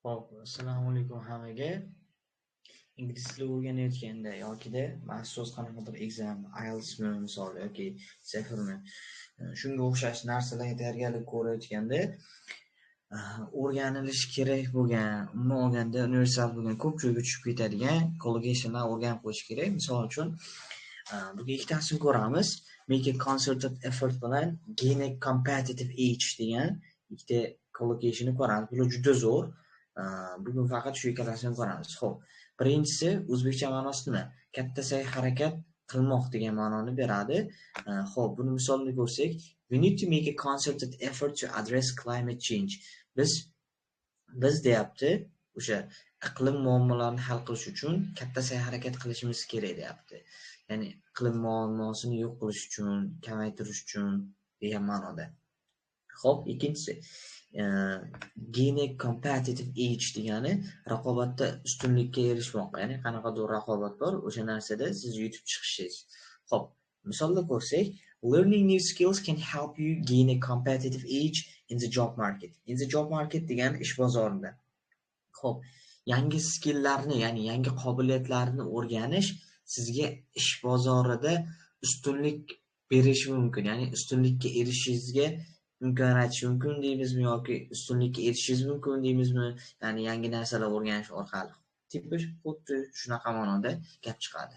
Hop, assalomu alaykum hammaga. Ingliz tili o'rganayotganda yokida maxsus qanaqadir exam, IELTSmi misol yoki TOEFLmi shunga o'xshash narsalarga tayyorgarlik ko'rayotganda o'rganilishi kerak bo'lgan, umuman olganda universal bo'lgan ko'pchilikga tushib ketadigan collocationlar o'rganib qo'yish kerak. Misol uchun bugun ikkitasini ko'ramiz. Make a concerted effort bilan gain a competitive edge degan ikkita collocationni ko'ramiz. Bular juda zo'r. Bugun faqat shu ikkalasini ko'ramiz. Xo'p, birinchisi o'zbekcha ma'nosi nima? Katta sa'y-harakat qilmoq degan ma'noni beradi. Xo'p, buni misolni ko'rsak, we need to make a concerted effort to address climate change. Biz deyapti, o'sha iqlim muammolarini hal qilish uchun katta sa'y-harakat qilishimiz kerak deyapti. Ya'ni iqlim muammosini yo'q qilish uchun, kamaytirish uchun degan ma'noda. Xo'p, ikkinchisi gain a competitive edge degani raqobatda ustunlikka erishmoq. Ya'ni qanaqadir raqobat bor, o'sha narsada siz yutib chiqishingiz. Xo'p, misolda ko'rsak, learning new skills can help you gain a competitive edge in the job market. In the job market degani ish bozorida. Xo'p, yangi skilllarni, ya'ni yangi qobiliyatlarni o'rganish sizga ish bozorida ustunlik berishi mumkin. Ya'ni ustunlikka erishishingizga imkon aytish mumkin deymizmi yoki ustunlikka erishishingiz mumkin deymizmi? Ya'ni yangi narsalar o'rganish orqali. Xuddi shunaqa ma'noda gap chiqadi.